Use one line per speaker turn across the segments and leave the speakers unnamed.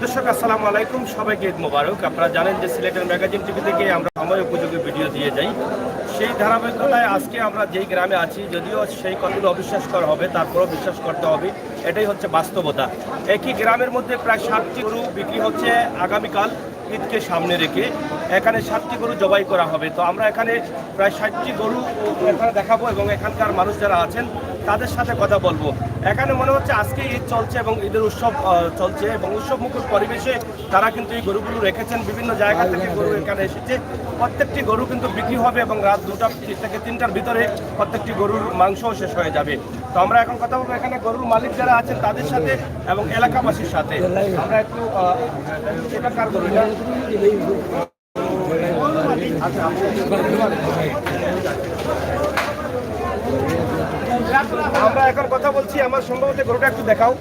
দর্শক আসসালামু আলাইকুম, সবাইকে ঈদ মোবারক। আপনারা জানেন যে সিলেটের ম্যাগাজিন টিভি থেকে আমরা সময় উপযোগী ভিডিও দিয়ে যাই। সেই ধারাবাহিকতায় আজকে আমরা যেই গ্রামে আছি, যদিও সেই কথাগুলো অবিশ্বাস করা হবে, তারপরও বিশ্বাস করতে হবে, এটাই হচ্ছে বাস্তবতা। একই গ্রামের মধ্যে প্রায় 7টি গরু বিক্রি হচ্ছে আগামীকাল ঈদকে সামনে রেখে। এখানে 7টি গরু জবাই করা হবে। তো আমরা এখানে প্রায় 60টি গরু এখানে দেখাবো এবং এখানকার মানুষ যারা আছেন তাদের সাথে কথা বলবো। এখানে মনে হচ্ছে আজকে ঈদ চলছে এবং ঈদের উৎসব চলছে এবং উৎসব মুখর পরিবেশে তারা কিন্তু এই গরুগুলো রেখেছেন। বিভিন্ন জায়গা থেকে গরু এখানে এসেছে। প্রত্যেকটি গরু কিন্তু বিক্রি হবে এবং রাত 2টা থেকে 3টার ভিতরে প্রত্যেকটি গরুর মাংসও শেষ হয়ে যাবে। তো আমরা এখন কথা বলবো এখানে গরুর মালিক যারা আছেন তাদের সাথে এবং এলাকাবাসীর সাথে। আমরা একটু এটা কার গরু এটা? আমরা এখন কথা বলছি, আমার সম্ভবত গরুটা একটু দেখাও।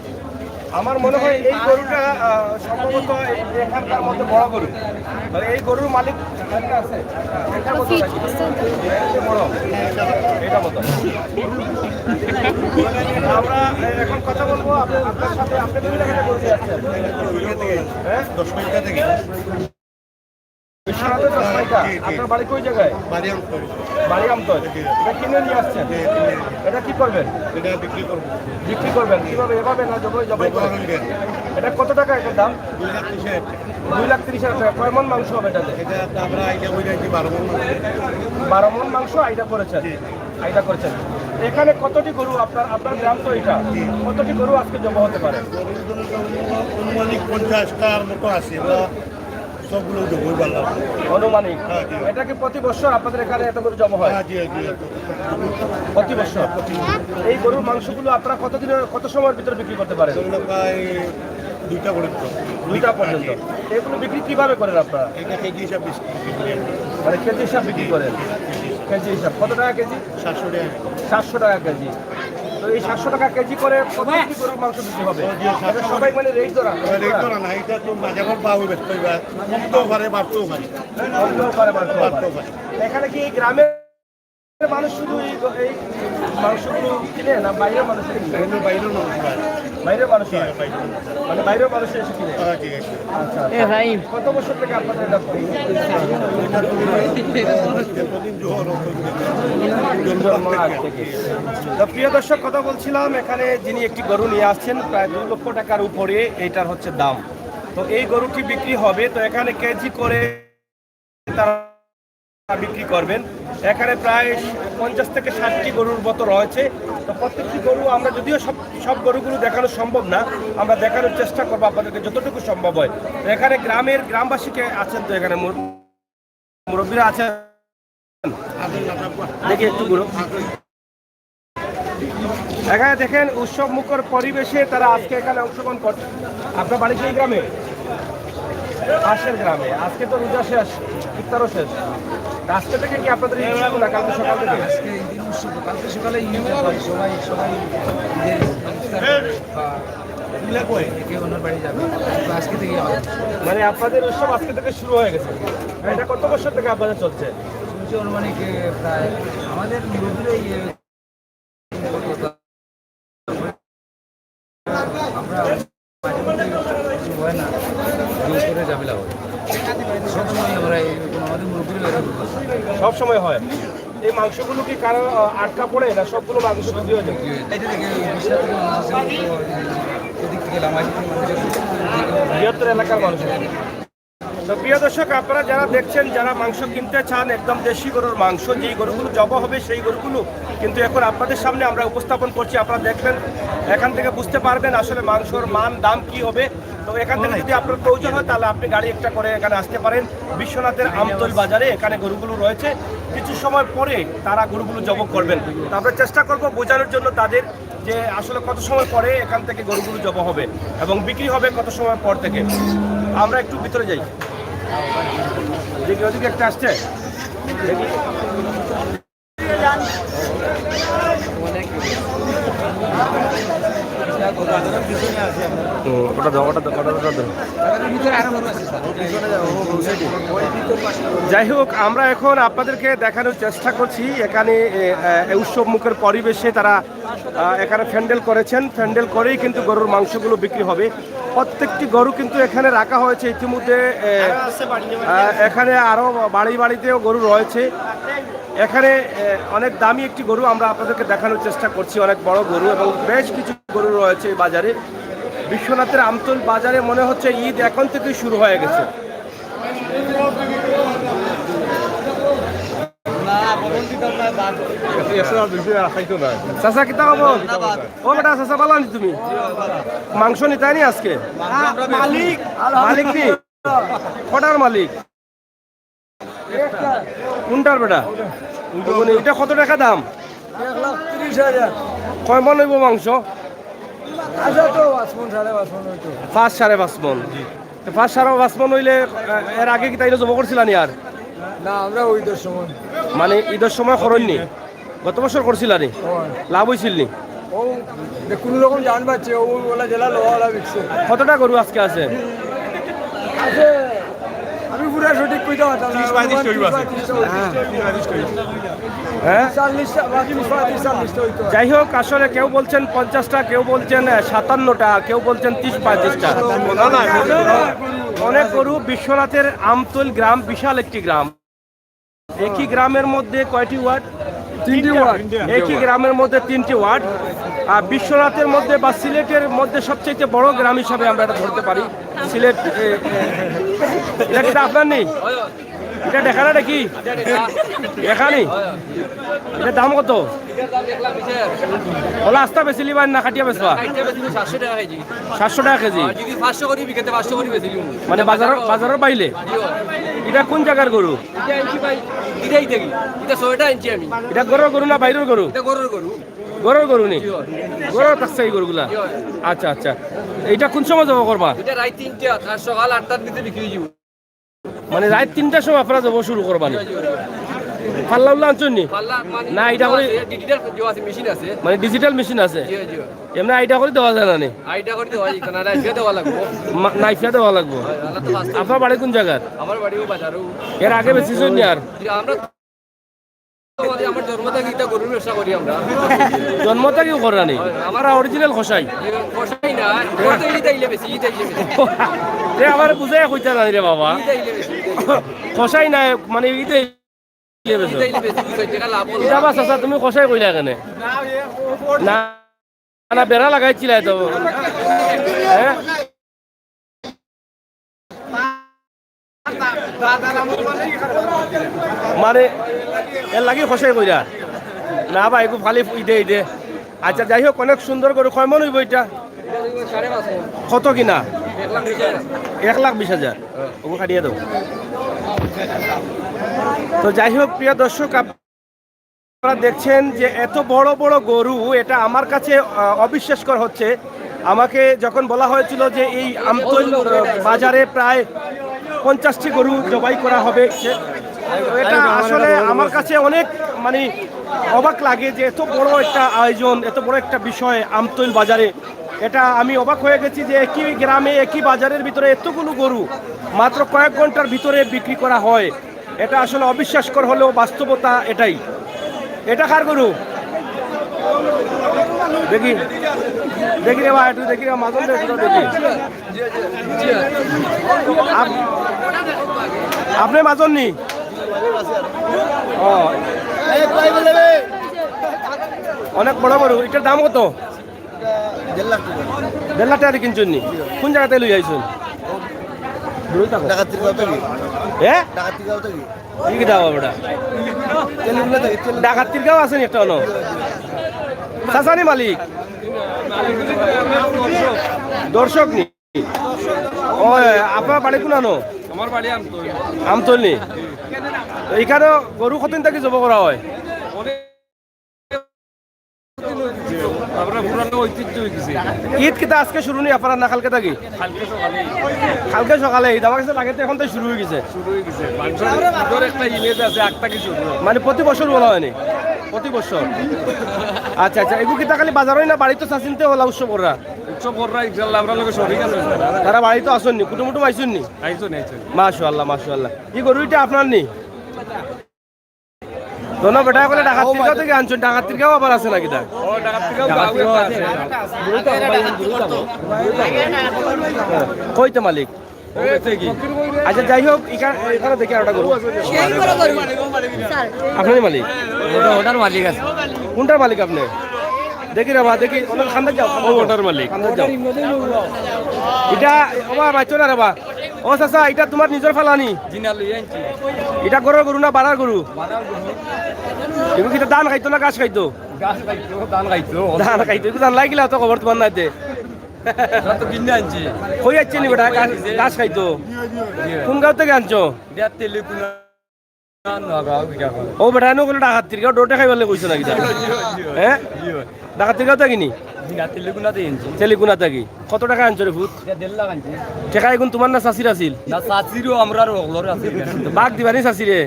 আমার মনে হয় এই গরুটা সম্ভবত এখানকার মধ্যে বড় গরু। এই গরুর মালিক আছে এটা মতো। আমরা এখন কথা বলবো আপনার সাথে। আপনি বিভিন্ন জায়গায় গরু দিয়ে আসছেন? 10 মিনিট থেকে আপনার বাড়ি কোন জায়গায়? বাড়ি আমতল। এটা কিনে নিয়ে আসছেন? এটা কি করবেন?
এটা বিক্রি করবো।
বিক্রি করবেন কিভাবে? এভাবে না জবাই করবেন? এটা কত টাকা এটার দাম? 2,30,000 টাকা। কয় মন মাংস হবে এটাতে?
এটা আমরা আইডিয়া করে রাখছি 12 মণ মাংস।
12 মন মাংস আইডা করেছেন? আইডা করেছেন। এখানে কতটি গরু আপনার গ্রাম তো এটা, কতটি গরু আজকে জমা হতে পারে?
অনুমানিক 50টার মতো আছে। সবগুলো জবই পারলাম
অনুমানিক। এটা কি প্রতি বছর আপনাদের এখানে এত গরু জমা হয়? প্রতি বছর। এই গরুর মাংসগুলো আপনারা কত সময়ের ভিতরে বিক্রি করতে পারেন?
প্রায় 2টা পর্যন্ত।
2টা পর্যন্ত। এগুলো বিক্রি কিভাবে করেন আপনারা?
এটা কেজি হিসাব
মানে কেজি হিসাব বিক্রি করেন? কেজি হিসাব কত টাকা কেজি?
700 টাকা।
700 টাকা কেজি। তো এই 700 টাকা কেজি করে প্রত্যেকটি গরুর মাংস বিক্রি হবে? সবাই মানে রেট ধরা
না, এটা তো মাঝে মাঝে পাবো ব্যস্ত কমতেও পারে, বাড়তেও পারে।
এখানে কি এই গ্রামের মানুষ শুধু এই মাংসগুলো কিনে না বাইরের মানুষ?
বাইরেও না,
বাইরের মানুষ মানে বাইরের মানুষ এসে কিনে? আচ্ছা, কত বছর থেকে আপনাদের এটা? প্রিয় দর্শক, কথা বলছিলাম এখানে যিনি একটি গরু নিয়ে আসছেন প্রায় 2 লক্ষ টাকার উপরে এইটার হচ্ছে দাম। তো এই গরুটি বিক্রি হবে। তো এখানে কেজি করে তারা বিক্রি করবেন। এখানে প্রায় 50 থেকে 60টি গরুর মতো রয়েছে। তো প্রত্যেকটি গরু আমরা যদিও সব গরুগুলো দেখানো সম্ভব না, আমরা দেখানোর চেষ্টা করবো আপনাদেরকে যতটুকু সম্ভব হয়। এখানে গ্রামবাসীকে আছেন, তো এখানে মুরব্বীরা আছেন, দেখি একটু গরু। এখানে দেখেন উৎসব মুখর পরিবেশে তারা আজকে এখানে অংশগ্রহণ করছে। আপনার বাড়ি সেই গ্রামে? পাশের গ্রামে। আজকে তো রোজা শেষ, ইফতারও শেষ। আজকে থেকে কি আপনাদের না কালকে সকাল থেকে?
কালকে সকালে সবাই বাড়ি যাবে আজকে থেকে।
মানে আপনাদের উৎসব আজকে থেকে শুরু হয়ে গেছে। এটা কত বছর থেকে আপনাদের চলছে?
অনুমানিক প্রায় আমাদের আমরা হয় না করে ঝামেলা হয় সবসময়। আমরা আমাদের মুরব্বীরা
সব সময় হয়। এই মাংসগুলো কি কারো আটকা পড়ে না? সবগুলো মাংস বিক্রি হয়ে যায়? বৃহত্তর এলাকার মানুষ। তো প্রিয় দর্শক, আপনারা যারা দেখছেন, যারা মাংস কিনতে চান একদম দেশি গরুর মাংস, যেই গরুগুলো জবা হবে সেই গরুগুলো কিন্তু এখন আপনাদের সামনে আমরা উপস্থাপন করছি। আপনারা দেখবেন, এখান থেকে বুঝতে পারবেন আসলে মাংসর মান দাম কি হবে। তো এখান থেকে যদি আপনার প্রয়োজন হয় তাহলে আপনি গাড়ি একটা করে এখানে আসতে পারেন। বিশ্বনাথের আমতল বাজারে এখানে গরুগুলো রয়েছে। কিছু সময় পরে তারা গরুগুলো জব করবেন। তো আমরা চেষ্টা করবো বোঝানোর জন্য তাদের যে আসলে কত সময় পরে এখান থেকে গরুগুলো জব হবে এবং বিক্রি হবে কত সময় পর থেকে। আমরা একটু ভিতরে যাই, দেখি ওদিকে একটা আসছে, দেখি। যাই হোক, আমরা এখন আপনাদেরকে দেখানোর চেষ্টা করছি এখানে উৎসব মুখের পরিবেশে তারা এখানে প্যান্ডেল করেছেন। প্যান্ডেল করেই কিন্তু গরুর মাংসগুলো বিক্রি হবে। প্রত্যেকটি গরু কিন্তু এখানে রাখা হয়েছে ইতিমধ্যে। এখানে আরও বাড়িতেও গরু রয়েছে। এখানে অনেক দামি একটি গরু আমরা আপনাদেরকে দেখানোর চেষ্টা করছি, অনেক বড় গরু এবং বেশ কিছু গরু রয়েছে এই বাজারে। বিশ্বনাথের আমতল বাজারে মনে হচ্ছে ঈদ এখন থেকেই শুরু হয়ে গেছে। চাচা কিতা খবর? ও বেটা চাচা পালা নি তুমি? মাংস নিতাই নি আজকে? মালিক নি? কটার মালিক? কোনটার বেটা? এটা কত টাকা দাম?
1,30,000।
কয় মন হইব মাংস?
আচ্ছা তো
5-5.5 মন। 5-5.5 মন হইলে এর আগে কি তাইলে জমা করছিলা নি? আর
না, আমরা ওইটার সময়
মানে ঈদের সময় খরণনি? গত বছর করছিলা নি? লাভ হয়েছিল নি?
ও কোনো রকম জান পাচ্ছে ও ওলা জেলা লোহাওয়ালা বিকছে।
কতটা গরু আজকে আছে?
আছে আমি পুরা সঠিক কইতে পারতাম না।
হ্যাঁ
40টা বাকি 40টা হইতো।
যাই হোক, আসলে কেউ বলছেন 50টা, কেউ বলছেন 57টা, কেউ বলছেন 30-35টা। অনেক গরু। বিশ্বনাথের আমতল গ্রাম বিশাল একটি গ্রাম। একই গ্রামের মধ্যে কয়টি ওয়ার্ড?
3টি ওয়ার্ড।
একই গ্রামের মধ্যে 3টি ওয়ার্ড। আর বিশ্বনাথের মধ্যে বা সিলেটের মধ্যে সবচেয়ে বড় গ্রাম হিসাবে আমরা এটা ধরতে পারি। সিলেট এটা কি আপনার নেই? এটা দেখা না নাকি? এখানে এটার দাম কত? ওলা আস্তা বেশি লিবার না খাটিয়া বেচবা? 700 টাকা কেজি। মানে বাজারের বাইলে? এটা কোন জায়গার গরু? এটা গরুর গরু না বাইরের গরু? গরুর গরু নেই? গরুর থাকছে এই গরুগুলা? আচ্ছা আচ্ছা। এইটা কোন সময় জমা করবা? মানে রাত 3টার সময় আপনারা জমা শুরু করবা? পাল্লা উল্লা আনছেন নি? না এটা করে মানে ডিজিটাল মেশিন আছে? এমনি আইটা করে দেওয়া যায় না? নাইফিয়া দেওয়া লাগবো। আপনার বাড়ি কোন জায়গার?
আমার বাড়িও বাজারও।
এর আগে বেশিছেন নি? আর
আমরা আমার জন্ম থেকে এটা গরুর ব্যবসা করি আমরা।
জন্ম থেকেও করা নেই? আমার অরিজিনাল খসাই
কষাই না, ইতাইলে বেশি।
আমার বুঝাই কইতা না রে বাবা। খসাই নাই মানে ইতে চাচা তুমি খসাই কইলা কেন? না না বেড়া লাগাইছিলা তো? হ্যাঁ মানে এর লাগি খসাই কইরা না ভাই একটু খালি ইদে। আচ্ছা যাই হোক, অনেক সুন্দর করে কয় মন হইব এটা? কত কিনা? 1,20,000। ওকে কাটিয়ে দাও। তো যাই হোক প্রিয় দর্শক, আপনারা দেখছেন যে এত বড় বড় গরু, এটা আমার কাছে অবিশ্বাসকর হচ্ছে। আমাকে যখন বলা হয়েছিল যে এই আমতল বাজারে প্রায় 50টি গরু জবাই করা হবে, এটা আসলে আমার কাছে অনেক মানে অবাক লাগে যে এত বড় একটা আয়োজন, এত বড় একটা বিষয় আমতল বাজারে। এটা আমি অবাক হয়ে গেছি যে একই গ্রামে একই বাজারের ভিতরে এতগুলো গরু মাত্র কয়েক ঘন্টার ভিতরে বিক্রি করা হয়। এটা আসলে অবিশ্বাসকর হলেও বাস্তবতা এটাই। এটা কার গরু? দেখি দেখি রে ভাই, একটু দেখি মাঝন দেখি। আপনি মাঝন নি? ও অনেক বড় গরু। এটার দাম কত? 1.5 লাখ টাকা কিনছেন নি? কোন জায়গাতে লই আইছেন? ডাকাতির গাঁও আছে একটা? চাচানি মালিক দর্শক নি? ও আপনার বাড়ি কোন আনো?
আমার বাড়ি
আমতল নি? এইখানে গরু কতদিন থেকে জব করা হয়? ঈদ কিতা আজকে শুরু নি আপনার না কালকে থাকি? কালকে সকালে ঈদ। আমার কাছে লাগে তো এখন তো শুরু হয়ে গেছে।
একটা ইমেজ আছে,
মানে প্রতি বছর বলা হয়নি? প্রতি বছর। আচ্ছা আচ্ছা। এগুলো কিতা খালি বাজার হয় না বাড়ি তো চাচিনতে হলা উৎসব করা? তারা বাড়ি তো আসেননি? কুটুমুটুম আইসুন নি? মাশাআল্লাহ মাশাআল্লাহ। এই গরুটা আপনার নি? তো দোনো বেটা বলে ডাকাত টিকাও থেকে আনছেন, ডাকাত টিকাও আবার আছে নাকি তা? কইতে মালিক? আচ্ছা যাই হোক, এখানে দেখি আরেকটা গরু। আপনারই মালিক?
ওটার মালিক আছে।
কোনটার মালিক আপনি? দেখি রে বা দেখি, ওনার খান্দার যাও। ও ওটার মালিক, খান্দার যাও। এটা ওবা মাইছো না রে বা। ও চাচা, এটা তোমার নিজের ফালানি? এটা গরুর গরু না বাড়ার গরু? এগুলো কি ধান খাইতো না ঘাস খাইতো? ধান খাইতো। এগুলো ধান লাগিলা তো খবর তোমার নাইতে। কই আনছি নি বেটা? ঘাস খাইতো। কোন গাঁও থেকে আনছো? ও বেটা নো বলে ডাকাত তিরগাও ডোটে খাই বলে কইছো নাকি তা? হ্যাঁ, ডাকাত তিরগাও থাকি নি? তেলিকুনা থাকি। কত টাকা আনছো রে ভূত? টাকা এখন তোমার না চাষির আছিল? বাঘ দিবানি চাষিরে?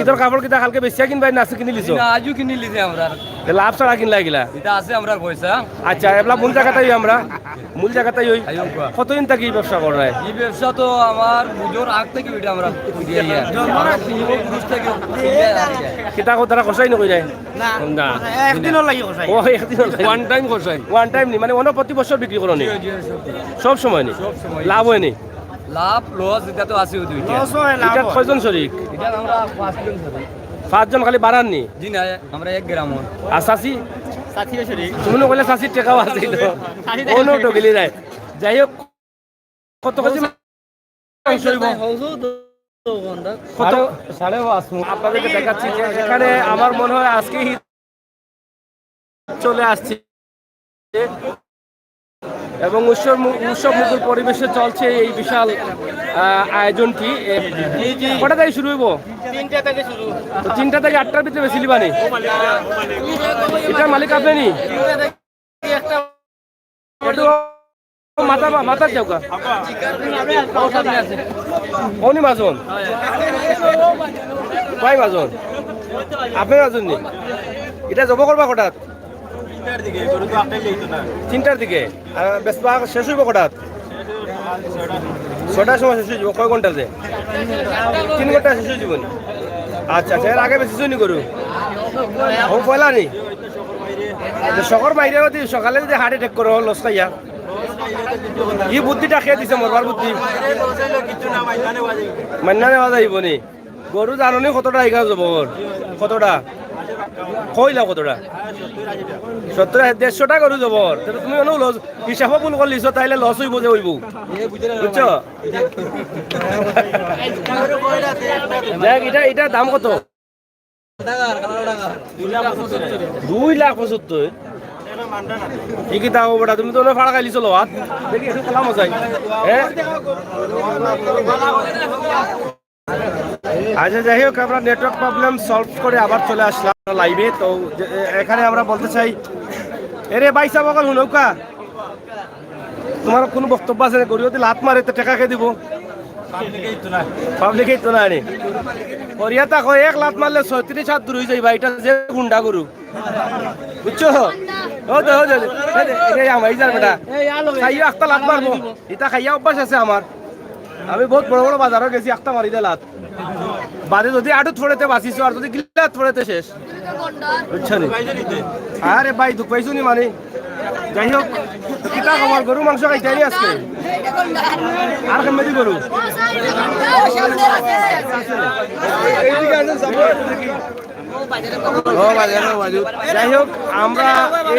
ইতর কাপড় কিতা কালকে বেশিয়া কিনবাই না কিনি লিছো?
আজও কিনি লিছে আমরা।
লাভ ছাড়া কিনলা গিলা?
এটা আছে আমরা পয়সা।
আচ্ছা, এবলা মূল জায়গাটাই আমরা মূল জায়গাটাই ওই কতদিন থাকি ব্যবসা করায়?
এই ব্যবসা তো আমার বুঝোর আগ থেকে ওইটা আমরা
কিতা তারা কষাই নকই যায় না?
একদিনও লাগি কষাই।
ও একদিন ওয়ান টাইম কষাই? ওয়ান টাইম নি মানে অন্য প্রতি বছর বিক্রি করো নি? সব সময় নি? লাভ হয় নি?
লাভ লস এটা তো আছে দুইটা।
এটা কয়জন শরিক?
এটা আমরা 5 জন ধরি।
5 জন খালি বাড়ান নি?
জি না, আমরা 1 গ্রাম।
আর চাষি?
সাথীরা শরীর।
তুমি কইলে চাষির টাকাও আছে তো কোনো ঢকিলি যায়। যাই হোক, কত কেজি মাংস হইব? কত? 5.5 আপনাদেরকে দেখাচ্ছি যে এখানে আমার মনে হয় আজকে চলে আসছে এবং উৎসব মুখর পরিবেশে চলছে এই বিশাল আয়োজনটি। কটা থেকে শুরু হইব?
3টা থেকে শুরু।
তো 3টা থেকে 8টার ভিতরে বেশি লিবানি? এটার মালিক আপনি নি?
একটা
একটু মাথা যাওকা
আছে।
কোনি মাজন? কয় মাজন? আপনি মাজন নি? এটা জব করবা কটাত? 3টার দিকে। আর বেসবা শেষ হইব কটাত? 6টার সময় শেষ হয়ে যাব। কয় ঘন্টাতে? 3 ঘন্টা শেষ হয়ে যাব নি? আচ্ছা আচ্ছা, এর আগে বেশি জনি করু ও পয়লা নি? শহর বাইরে সকালে যদি হার্ট অ্যাটাক করো লস খাইয়া, ই বুদ্ধিটা খেয়ে দিছে মরবার বুদ্ধি। মান্না নেওয়া যাইব নি? গরু জাননি কতটা এগারো যাব? কতটা কইলা? কতটা? 150টা গরু যাব? তুমি অনেক লস হিসাবও ভুল করলিছ, তাইলে লস হইব যে হইব, বুঝছো? দেখ এটা দাম কত? 2,75,000। কি দাম বেটা? তুমি তো ফাড়া খাইলি চলো হাত দেখি একটু কলাম যাই। হ্যাঁ, আচ্ছা যাই হোক, আমরা নেটওয়ার্ক প্রবলেম সলভ করে আবার চলে আসলাম লাইভে। তো এখানে আমরা বলতে চাই, এরে বাইসা বকল নৌকা, তোমার কোনো বক্তব্য আছে? গরু যদি লাত মারে তো টাকা খেয়ে দিব? পাবলিকেই তো না আনি করিয়া তা কয় 1 লাত মারলে 36 হাত দূর হয়ে যাইবা। এটা যে গুন্ডা গরু, বুঝছো? আমাই যার বেটা খাইয়া একটা লাত মারবো, এটা খাইয়া অভ্যাস আছে আমার। আমি বহুত বড় বড় বাজারও গেছি, একটা মারি দে লাত বাদে যদি আটু থোড়েতে বাঁচিছো, আর যদি গিলা থোড়েতে শেষ, বুঝছো নি? আরে ভাই দুঃখ পাইছো নি মানে? যাই হোক, কিতা খবর? গরু মাংস খাইতে আজকে? আর কেমনি গরু? যাই হোক, আমরা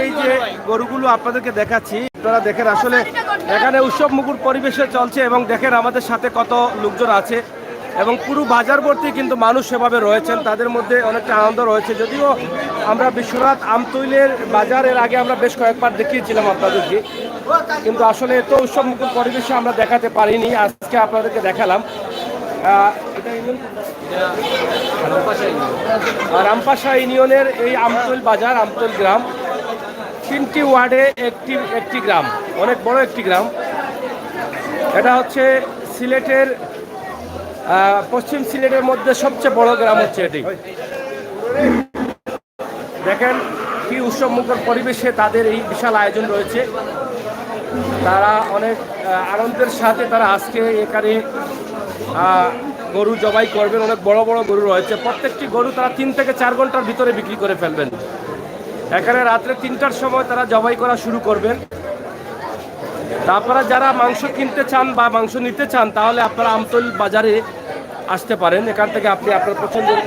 এই যে গরুগুলো আপনাদেরকে দেখাচ্ছি, আপনারা দেখেন আসলে এখানে উৎসব মুখর পরিবেশে চলছে এবং দেখেন আমাদের সাথে কত লোকজন আছে এবং পুরো বাজার ভর্তি কিন্তু মানুষ সেভাবে রয়েছেন, তাদের মধ্যে অনেকটা আনন্দ রয়েছে। যদিও আমরা বিশ্বনাথ আমতৈলের বাজারের আগে আমরা বেশ কয়েকবার দেখিয়েছিলাম আপনাদেরকে, কিন্তু আসলে এত উৎসব মুখর পরিবেশে আমরা দেখাতে পারিনি, আজকে আপনাদেরকে দেখালাম। রামপাশা ইউনিয়নের এই আমতৈল বাজার, আমতৈল গ্রাম, 3টি ওয়ার্ডে একটি গ্রাম, অনেক বড় একটি গ্রাম। এটা হচ্ছে সিলেটের পশ্চিম সিলেটের মধ্যে সবচেয়ে বড় গ্রাম হচ্ছে এটি। দেখেন কি উৎসব মুখর পরিবেশে তাদের এই বিশাল আয়োজন রয়েছে। তারা অনেক আনন্দের সাথে তারা আজকে এখানে গরু জবাই করবেন, অনেক বড় বড় গরু রয়েছে। প্রত্যেকটি গরু তারা 3 থেকে 4 ঘন্টার ভিতরে বিক্রি করে ফেলবেন। এখানে রাত্রে 3টার সময় তারা জবাই করা শুরু করবেন। তা আপনারা যারা মাংস কিনতে চান বা মাংস নিতে চান তাহলে আপনারা আমতলী বাজারে আসতে পারেন। এখান থেকে আপনি আপনার পছন্দের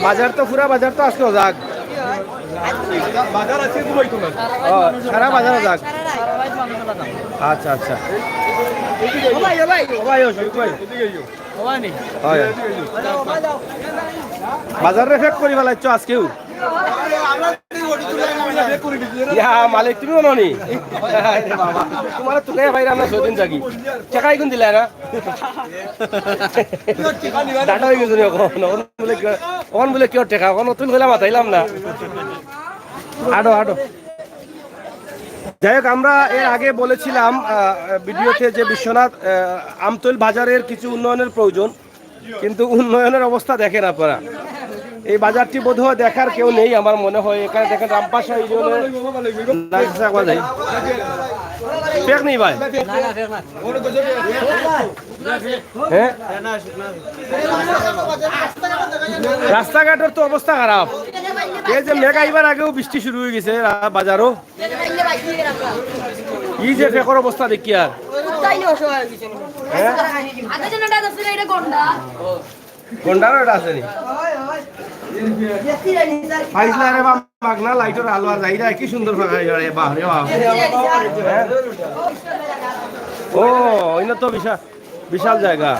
বাজার তো পুরা বাজার তো আজকে যাক, সারা বাজারে যাক। আচ্ছা আচ্ছা, বাজারে ফেক করি ফেলাইছ আজকেও। মালিক তুমি নি তোমার তোকে ভাই আমরা 6 দিন থাকি টাকাই কোন দিলে না ডাটা হয়ে গেছে ওখান বলে কেউ টেকা ওখান নতুন হইলাম মাথাইলাম না। আডো আডো, যাই হোক, আমরা এর আগে বলেছিলাম ভিডিওতে যে বিশ্বনাথ আমতলী বাজারের কিছু উন্নয়নের প্রয়োজন, কিন্তু উন্নয়নের অবস্থা দেখেন আপনারা। এই বাজারটি বোধহয় দেখার কেউ নেই আমার মনে হয়। এখানে দেখেন রামপাশা পেক নেই ভাই, হ্যাঁ রাস্তাঘাটের তো অবস্থা খারাপ। এই যে মেঘ আইবার আগেও বৃষ্টি শুরু হয়ে গেছে বাজারও। কি যে ফেকর অবস্থা দেখি আর গন্ডারও এটা আছে নি পাইছলা রে বাপ মাগনা লাইটর আলওয়া যাইরা কি সুন্দর ফাঁকা রে বাপ রে বাপ। ও ইনা তো বিশাল বিশাল জায়গা।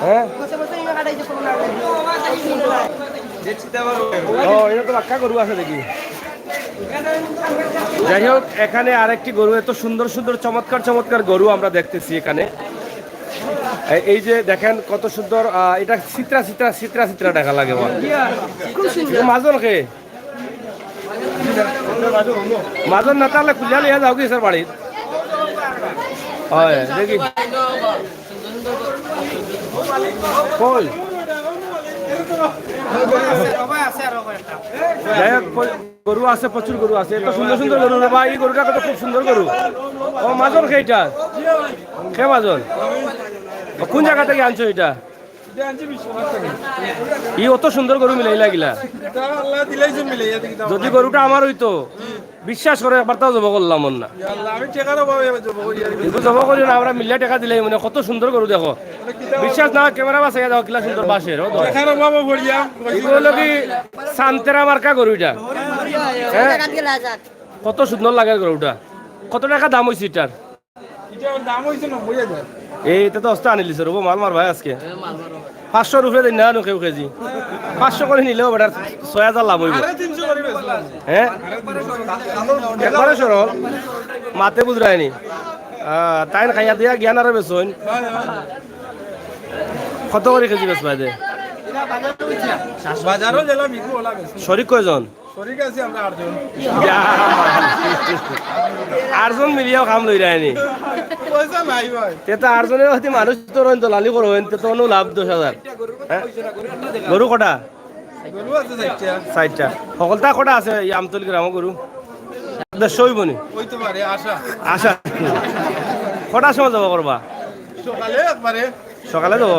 হ্যাঁ ও এটা তো রাখা গরু আছে দেখি। যাই হোক, এখানে আরেকটি গরু, এত সুন্দর সুন্দর চমৎকার চমৎকার গরু আমরা দেখতেছি এখানে। এই যে দেখেন কত সুন্দর, এটা চিত্রা চিত্রা চিত্রা চিত্রা দেখা লাগে মাজন খে মাজন না তাহলে খুলিয়া লিয়া যাও কি স্যার বাড়ির। হয় দেখি কই যাই হোক, গরু আছে, প্রচুর গরু আছে। এত সুন্দর সুন্দর গরু রে ভাই, এই গরুটা কত খুব সুন্দর গরু। ও মাজন খেইটা খে মাজন, কোন জায়গা থেকে আনছো এটা? ই অত সুন্দর গরু মিলাইলা গিলা। যদি গরুটা আমার হইতো বিশ্বাস করে একবার তাও জব করলাম না, জব করি না আমরা মিলিয়ে টাকা দিলাই। মানে কত সুন্দর গরু দেখো, বিশ্বাস না ক্যামেরা বাসাই যাও কিলা সুন্দর বাসের এগুলো কি সান্তেরা মার্কা গরুটা। হ্যাঁ কত সুন্দর লাগে গরুটা। কত টাকা দাম হয়েছে এটার? এইটা তো অস্তা আনিলিছে রব মাল মার ভাই আজকে 500 রুপে দিন না কেউ কেজি 500 করে নিলেও বেটার 6000 লাভ হইব। হ্যাঁ একবারে সরল মাতে বুঝরায়নি তাই খাইয়া দিয়া জ্ঞান আর বেচন। কত করে কেজি বেচ ভাই দে শরিক কয়জন? আটজন মিলিয়াও খাম লই রায়নি আটজনের হয়তো মানুষ তো রইন তো লালি করো তো লাভ 10,000। গরু কটা? 4টা। সকলটা কটা আছে আমতলী গ্রামে গরু? 150 হইব নি? আশা কটার সময় যাব করবা? সকালে যাবো।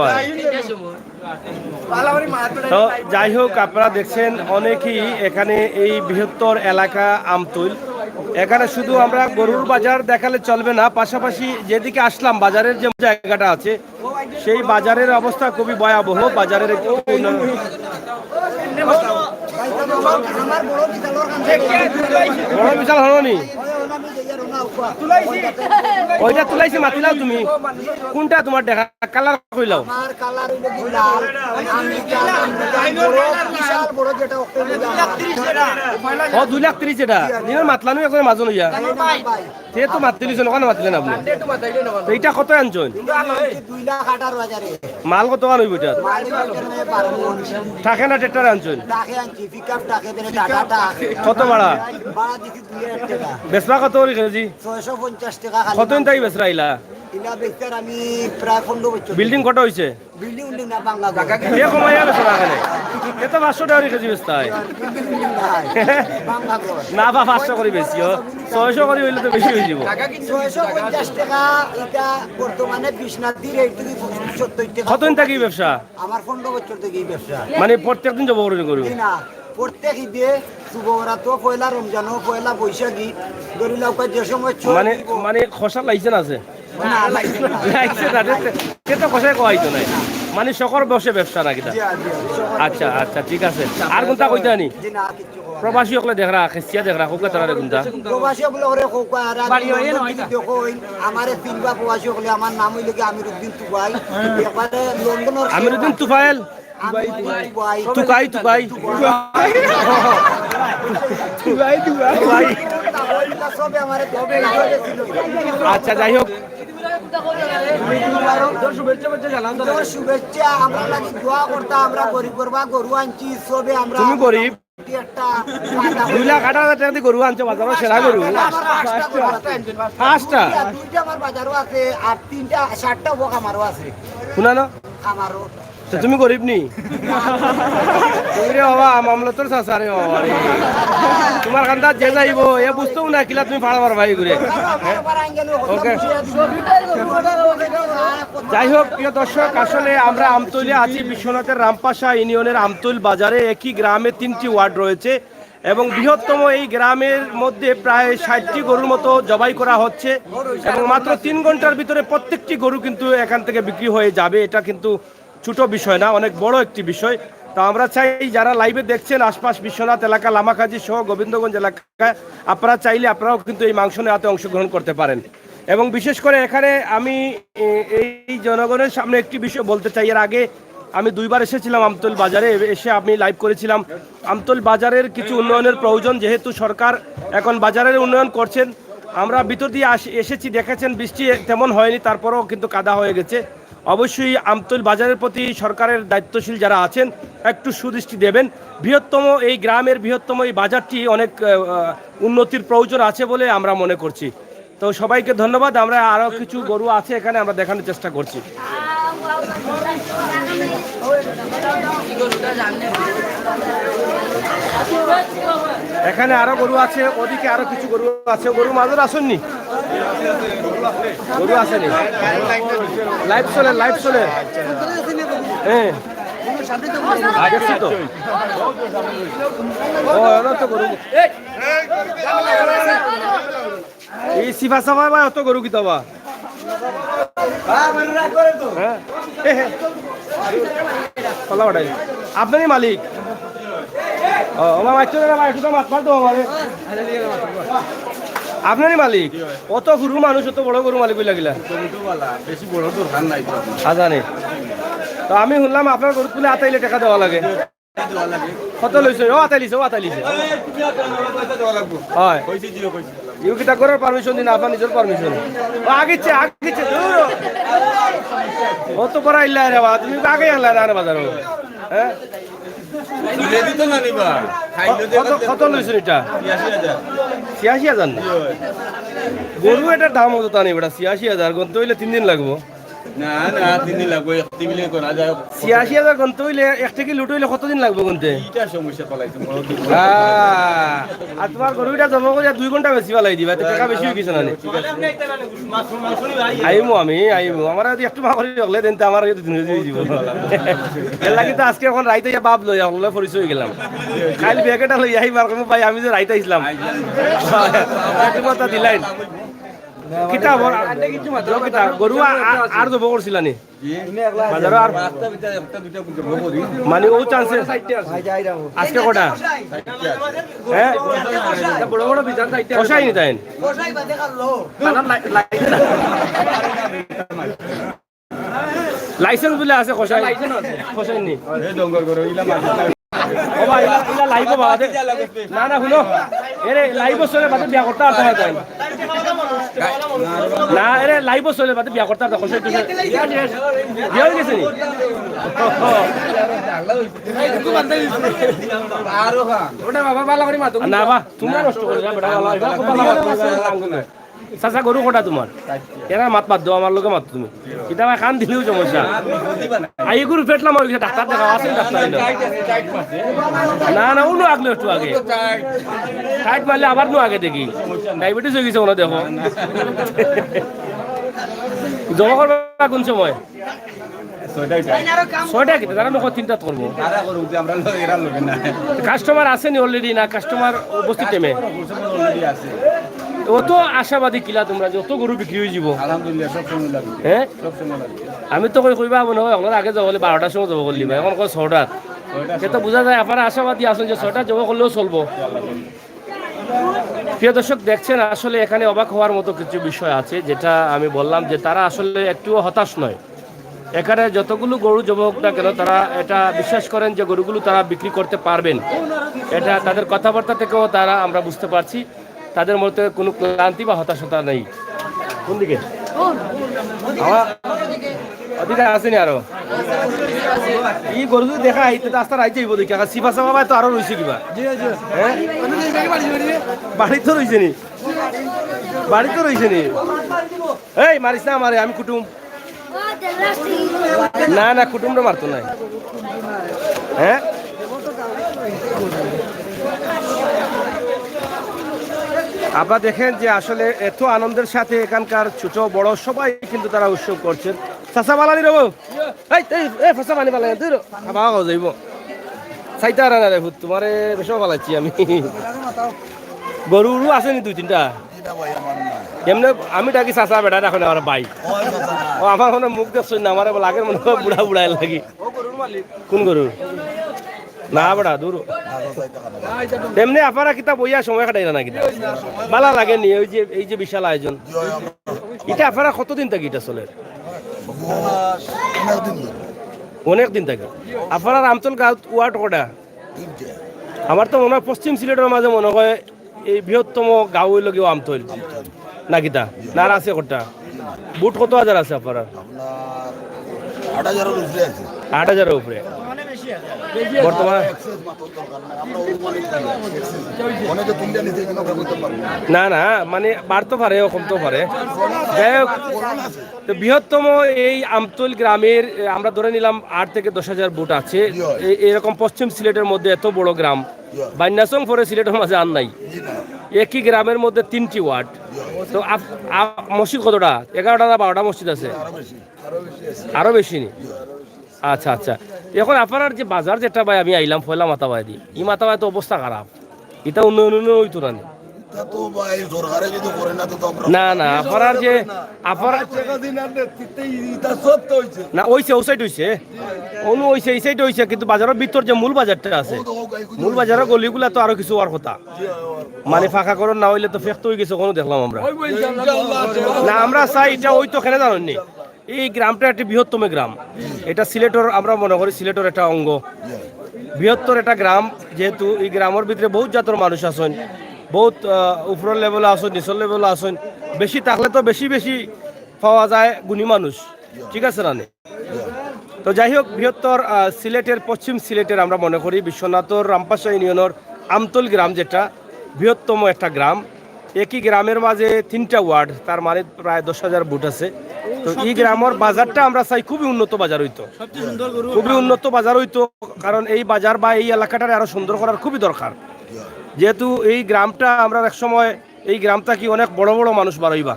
তো যাই হোক, আপনারা দেখছেন অনেকেই এখানে এই বৃহত্তর এলাকা আমতলী। এখানে শুধু আমরা গরুর বাজার দেখালে চলবে না, পাশাপাশি যেদিকে আসলাম বাজারের যে জায়গাটা আছে সেই বাজারের অবস্থা খুবই ভয়াবহ। বাজারের বড় বিশাল হলনি ওইটা তুলাইছে মাতিলাও তুমি কোনটা তোমার দেখা কালার কইলাও? ও 2,30,000 এটা দিনের মাতলানো এখন মাঝন হইয়া সে তো মাতিলিস ওখানে মাতিলেন আপনি। এইটা কত আনছেন? মাল কত আন হইব এটা? থাকে না ট্রেক্টর আনছেন? কত ভাড়া? বেচবা কত কেজি?
650 টাকা।
কতদিন তাই বেচরা আইলা?
ইলা বেচার আমি প্রায় 15 বছর
বিল্ডিং কত হয়েছে
বিল্ডিং উল্ডিং না বাংলা
এ কমাইয়া গেছে না এখানে এত 500 টাকা কেজি বেচতে হয়
বিল্ডিং নাই বাংলা
না বা 500 করে বেশি 600 করে হইলে তো বেশি হয়ে যাব
650 টাকা এটা বর্তমানে বিশ্বনাথের এই থেকে 70 টাকা
কতদিন থাকি ব্যবসা
আমার 15 বছর থেকে এই ব্যবসা
মানে প্রত্যেকদিন জব করে করব
না প্রত্যেক ঈদে শুভরা তো পয়লা রমজান পয়লা বৈশাখী গরিলাউকা যে সময়
মানে মানে খসা লাইসেন্স আছে লাইসেন্স আছে সে তো খসাই কইতো নাই মানে সকর বসে ব্যবসা নাকি তা আচ্ছা আচ্ছা ঠিক আছে আর কোনটা কইতা নি প্রবাসী হকলে দেখরা খেসিয়া দেখরা কোকা তারা কোনটা
প্রবাসী হকলে ওরে কোকা আর দেখো আমারে তিনবা প্রবাসী হকলে আমার নাম হইল কি আমিরউদ্দিন তুবাই এবারে লন্ডনের
আমিরউদ্দিন তুফাইল তুকাই তুকাই তুকাই তুকাই আচ্ছা যাই হোক
শুভেচ্ছা আমরা লাগি দোয়া করতাম আমরা গরিব করবা গরু আনছি সবে আমরা
তুমি গরিব 2 লাখ 8,000 টাকা দিয়ে গরু আনছো বাজারও সেরা গরু পাঁচটা
দুইটা আমার বাজারও আছে আর তিনটা 60টা বক আমারও আছে
শুনা না
আমারও
তো তুমি গরিব নি তুমি রে বাবা মামলা তোর সাসারে বাবা রে তোমার কান্দা যে যাইবো এ বুঝতেও না কিলা তুমি ভাড়া মার ভাই ঘুরে ওকে যাই হোক প্রিয় দর্শক আসলে আমরা আমতলী আছি বিশ্বনাথের রামপাশা ইউনিয়নের আমতল বাজারে একই গ্রামে 3টি ওয়ার্ড রয়েছে এবং বৃহত্তম এই গ্রামের মধ্যে প্রায় 60টি গরুর মতো জবাই করা হচ্ছে এবং মাত্র 3 ঘন্টার ভিতরে প্রত্যেকটি গরু কিন্তু এখান থেকে বিক্রি হয়ে যাবে এটা কিন্তু ছোট বিষয় না অনেক বড় একটি বিষয় তো আমরা চাই যারা লাইভে দেখছেন আশপাশ বিশ্বনাথ এলাকা লামাকাজি সহ গোবিন্দগঞ্জ এলাকায় আপনারা চাইলে আপনারাও কিন্তু এই মাংস নেওয়াতে অংশগ্রহণ করতে পারেন এবং বিশেষ করে এখানে আমি এই জনগণের সামনে একটি বিষয় বলতে চাই এর আগে আমি 2বার এসেছিলাম আমতল বাজারে এসে আমি লাইভ করেছিলাম আমতল বাজারের কিছু উন্নয়নের প্রয়োজন যেহেতু সরকার এখন বাজারের উন্নয়ন করছেন আমরা ভিতর দিয়ে এসেছি দেখেছেন বৃষ্টি তেমন হয়নি তারপরেও কিন্তু কাদা হয়ে গেছে অবশ্যই আমতল বাজারের প্রতি সরকারের দায়িত্বশীল যারা আছেন একটু সুদৃষ্টি দেবেন বৃহত্তম এই গ্রামের বৃহত্তম এই বাজারটি অনেক উন্নতির প্রয়োজন আছে বলে আমরা মনে করছি তো সবাইকে ধন্যবাদ আমরা আরও কিছু গরু আছে এখানে আমরা দেখানোর চেষ্টা করছি এখানে আরো গরু আছে ওদিকে আরো কিছু গরু আছে গরু মাঝে আসেননি গরু আসেনি লাইভ চলে হ্যাঁ দেখছি তো ও এরা তো গরু এই সিফা সাফা বা অত গরু কি তবা আপনারই মালিক আপনারই মালিক অত গরু মানুষ অত বড় গরু মালিক লাগিলা
বেশি বড় দরকার নাই
জানি তো আমি শুনলাম আপনার গরু তুলে আতাইলে টাকা দেওয়া লাগে কত লইছে আতাইলিছে হয় ইউকিটা করার পারমিশন দিন আপনার নিজের পারমিশন আগিচ্ছে অত করা ইল্লা রে বা তুমি আগে আনলা না বাজার হ্যাঁ কত লইছেন এটা 86,000 গরু এটার দাম হতো তা নেই বেটা 86,000 গন্ত হইলে 3 দিন লাগবো
না 3 দিন লাগবে 1 মিলে করা যায়
86,000 গন্ত হইলে একটা কি লুট হইলে কতদিন লাগবে গন্তে
এটা সমস্যা পালাইছে
আর তোমার গরুটা জমা করে 2 ঘন্টা বেশি পালাই দিবা টাকা বেশি হয়ে গেছে না আইমু আমার যদি একটু মা করে রাখলে দেন তো আমার দিন দিয়ে দিব এর লাগি তো আজকে এখন রাইতে বাপ লই হল পরিচয় হয়ে গেলাম খালি ব্যাগটা লই আই মার কম ভাই আমি যে রাইতে আইছিলাম একটু কথা দিলাইন কিতা কিতা গরু আর জব করছিলানি বাজার আর মানে ও চান্সে আজকে কটা হ্যাঁ বড় বড় বিধান কষাই নি তাই লাইসেন্স বলে আছে কষাই কষাই নি লাইভ বাদে না না শুনো এরে লাইভ চলে বাদে বিয়া করতে আর তোমার তাই না এরে লাইভ চলে বাদে বিয়া করতে আর কষাই বিয়া হয়ে গেছে নি না বা তোমরা নষ্ট করে চাচা গরু কটা তোমার এরা মাত মাত দাও আমার লোকে মাত তুমি কিতা খান দিলেও সমস্যা আই গরু পেটলাম ওই ডাক্তার দেখা আছে ডাক্তার না না অন্য আগলে একটু আগে টাইট মারলে আবার নো আগে দেখি ডায়াবেটিস হয়ে গেছে ওনা দেখো জমা করবা কোন সময় ছয়টা কিন্তু তারা নকল তিনটাত করবো কাস্টমার আসেনি অলরেডি না কাস্টমার উপস্থিত টেমে অত আশাবাদী কিলা তোমরা যে অত গরু বিক্রি হয়ে যাব হ্যাঁ আমি তো কইবা মনে হয় ওনার আগে যাব বলে 12টার সময় যাব করলি এখন কয় 6টার সেটা বোঝা যায় আপনারা আশাবাদী আছেন যে 6টা জমা করলেও চলবো প্রিয় দর্শক দেখছেন আসলে এখানে অবাক হওয়ার মতো কিছু বিষয় আছে যেটা আমি বললাম যে তারা আসলে একটুও হতাশ নয় এখানে যতগুলো গরু জমা হোক না কেন তারা এটা বিশ্বাস করেন যে গরুগুলো তারা বিক্রি করতে পারবেন এটা তাদের কথাবার্তা থেকেও তারা আমরা বুঝতে পারছি তাদের মধ্যে কোনো ক্লান্তি বা হতাশতা নেই কোন দিকে আমার ওদিকে আসেনি আরো এই গরু যদি দেখা আইতে তো আস্তা রাইতে হইব দেখি সিফা সাফা তো আরো রয়েছে কিবা হ্যাঁ বাড়ি তো রয়েছে নি বাড়ি তো রয়েছে নি এই মারিস না মারে আমি কুটুম না না কুটুমটা মারতো নাই হ্যাঁ আপনারা দেখেন যে আসলে এত আনন্দের সাথে এখানকার ছোট বড় সবাই কিন্তু তারা উৎসব করছেন চাচা বালানি রব এই ফসা পানি পালাই তুই খাওয়া খাওয়া যাইব চাইতে আর না রে ভূত তোমারে বেশ পালাচ্ছি আমি গরু আসেনি 2-3টা এমনি আমি ডাকি চাচা বেটা এখন আমার ভাই ও আমার মনে মুখ দেখছেন না আমার লাগের মনে হয় বুড়া বুড়াই লাগি কোন গরু না বেটা দূর এমনি আপনারা কিতা বইয়া সময় কাটাই না কিতা ভালো লাগেনি এই যে বিশাল আয়োজন এটা আপনারা কতদিন থাকি এটা চলে অনেক দিন থাকে আপনার আমতল গাঁও ওয়ার্ড কটা আমার তো মনে হয় পশ্চিম সিলেটের মাঝে মনে হয় এই বৃহত্তম গাঁও লগেও আমতল না কিতা না আছে কটা বুট কত হাজার আছে আপনার 8,000 উপরে বর্তমান না না মানে বাড়তে পারে কমতেও পারে যাই হোক বৃহত্তম এই আমতল গ্রামের আমরা ধরে নিলাম 8 থেকে 10,000 বুট আছে এরকম পশ্চিম সিলেটের মধ্যে এত বড় গ্রাম বান্যাসং পরে সিলেটের মাঝে আর নাই একই গ্রামের মধ্যে 3টি ওয়ার্ড তো মসজিদ কতটা 11টা না 12টা মসজিদ আছে আরো বেশি নি আচ্ছা আচ্ছা এখন আপনার যে বাজার যেটা ভাই আমি আইলাম পয়লা মাথাবাই দি এই মাথাবাই তো অবস্থা খারাপ এটা উন্নয়ন হইতো না না না আপনার যে আপনার না ওইছে ও সাইড হইছে অনু হইছে এই সাইড হইছে কিন্তু বাজারের ভিতর যে মূল বাজারটা আছে মূল বাজারের গলিগুলা তো আরো কিছু হওয়ার কথা মানে ফাঁকা করুন না হইলে তো ফেক্ত হয়ে গেছে কোনো দেখলাম আমরা না আমরা চাই এটা ওই তো খেলে জানেননি এই গ্রামটা একটি বৃহত্তম গ্রাম এটা সিলেটর আমরা মনে করি সিলেটর একটা অঙ্গ বৃহত্তর একটা গ্রাম যেহেতু এই গ্রামের ভিতরে বহুত জাতের মানুষ আছেন বহুত উপরের লেভেলে আসেন নিচের লেভেলে আসেন বেশি থাকলে তো বেশি বেশি পাওয়া যায় গুণী মানুষ ঠিক আছে না তো যাই হোক বৃহত্তর সিলেটের পশ্চিম সিলেটের আমরা মনে করি বিশ্বনাথর রামপাশা ইউনিয়নের আমতল গ্রাম যেটা বৃহত্তম একটা গ্রাম একই গ্রামের মাঝে 3টা ওয়ার্ড তার মানে প্রায় 10,000 বুট আছে তো এই গ্রামের বাজারটা আমরা চাই খুবই উন্নত বাজার হইতো খুবই উন্নত বাজার হইতো কারণ এই বাজার বা এই এলাকাটার আরো সুন্দর করার খুবই দরকার যেহেতু এই গ্রামটা আমরা একসময় এই গ্রামটা কি অনেক বড় বড় মানুষ বাড়াইবা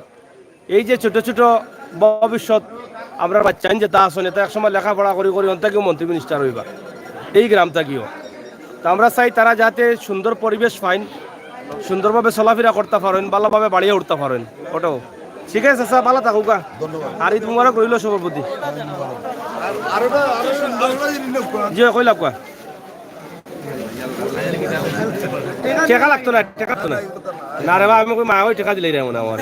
এই যে ছোট ছোট ভবিষ্যৎ আমরা বাচ্চাইন যেটা আসলে এটা একসময় লেখাপড়া করি করি অন্তাকেও মন্ত্রী মিনিস্টার হইবা এই গ্রামটা কিও তো আমরা চাই তারা যাতে সুন্দর পরিবেশ পাইন সুন্দরভাবে চলাফেরা করতে পারেন ভালোভাবে বাড়িয়ে উঠতে পারেন ওটাও ঠিক আছে স্যার ভালো থাকুকা আর ঈদ মুবারক রইল সবার প্রতি জি কইলা কোয়া টেকা লাগতো না টেকা তো না না রে আমি মা ওই টেকা দিলেই রে মনে আমার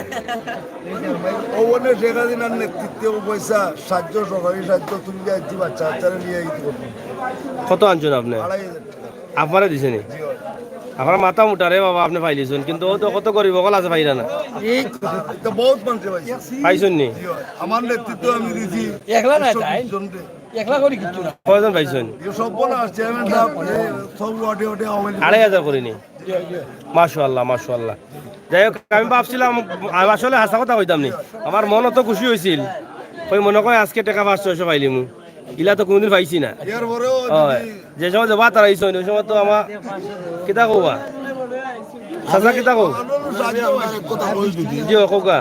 ওনে টেকা দিন আর নেতৃত্ব পয়সা সাহায্য সরকারি সাহায্য তুমি যাচ্ছি বাচ্চা বাচ্চারা নিয়ে
কত আনছেন আপনি আপনারা দিছেন আপনার মাথা মোটা রে বাবা আপনি পাইলিছেন কিন্তু ও তো কত গরিব কল আছে পাইরা না
বহুত মানুষ
পাইছেন নি
আমার নেতৃত্ব আমি দিছি
একলা না
কয়জন পাইছেন?
সব বলা চেয়ারম্যান সাহেব সব ওয়ার্ডে ওয়ার্ডে আওয়ামী লীগ
2500 করিনি। মাশাআল্লাহ মাশাআল্লাহ। যাই হোক আমি ভাবছিলাম আমি আসলে হাসা কথা কইতাম নি, আমার মন অত খুশি হয়েছিল ওই মনে কয় আজকে টাকা 500 পাইলিম, ইলা তো কোনদিন পাইছি না।
এর পরেও
হয় যে সময় যাবা তারা আইসো ওই সময় তো আমার কিতা কবা সাজা কিতা কও
কথা বলছি
জি কওকা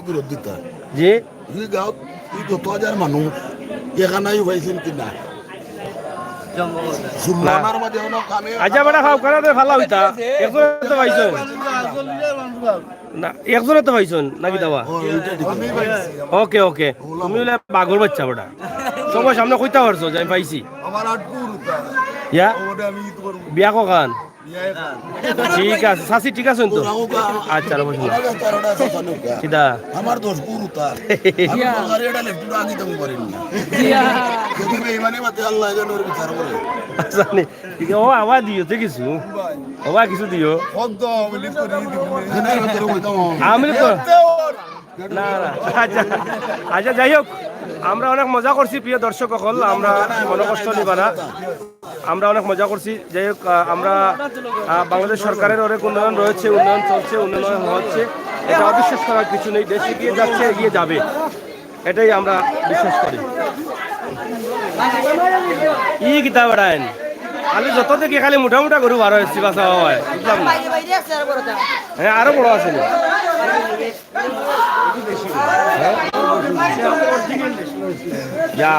বিরোধিতা
জি
এই গাঁৱত এই 10000 মানুষ এখানেই পাইছেন কিনা সুলমানার মাঝে কোনো কামে
আচ্ছা বেটা খাও কারণে ভালো হইতা একজনে তো পাইছো না, একজনে তো পাইছো নাকি দাবা? ওকে ওকে তুমি বলে বাঘর বাচ্চা বেটা সবার সামনে কইতা পারছো যে আমি পাইছি।
আমার আটকুর
ইয়া
ওটা আমি ঈদ করব
বিয়া কখান ঠিক আছে চাচি ঠিক আছে তো আচ্ছা বসুন কিদা
আমার দোষ গুরু তার আমি এটা লেফট আনি দম করেন না যদি বেঈমানি মাতে আল্লাহ যেন ওর বিচার করে
আচ্ছা নি ঠিক ও আওয়াজ দিও তো কিছু ওবা কিছু দিও
শব্দ বলি করে দিব
আমি তো না না আচ্ছা আচ্ছা যাই হোক আমরা অনেক মজা করছি প্রিয় দর্শক সকল, আমরা মনে কষ্ট নিবা না, আমরা অনেক মজা করছি। যাই হোক আমরা বাংলাদেশ সরকারের অনেক উন্নয়ন রয়েছে, উন্নয়ন চলছে, উন্নয়ন হচ্ছে, এটা অবিশ্বাস করার কিছু নেই। দেশ এগিয়ে যাচ্ছে, এগিয়ে যাবে, এটাই আমরা বিশ্বাস করি। ই কিতা বেড়ায়েন খালি যত থেকে খালি মোটা মোটা গরু বার হয়েছি বাসা হয় বুঝলাম না। হ্যাঁ আরো বড় আছে না যা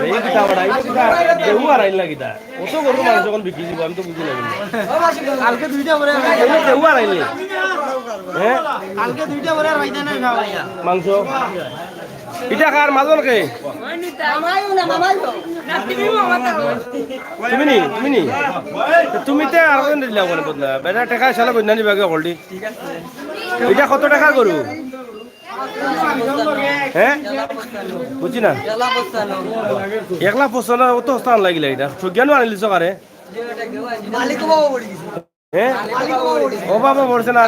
এই কিতা বেড়া এই কিতা দেউ আর আইন লাগিতা অত গরু মানুষ যখন বিক্রি দিব আমি তো বুঝি না কালকে দুইটা করে দেউ আর আইন হ্যাঁ কালকে দুইটা করে রাইতা না মাংস এটা কার মাজন কে তুমি নি তুমি নি তুমি তে আর কোন দিলা বলে বদলা বেটা টাকা শালা কইনা নিবা কে হলডি এটা কত টাকা গরু হ্যাঁ বুঝি না 1,95,000 অত স্থান লাগিলে এটা সুজ্ঞানও আনিলিছ কারে হ্যাঁ ও বাবা বলছে না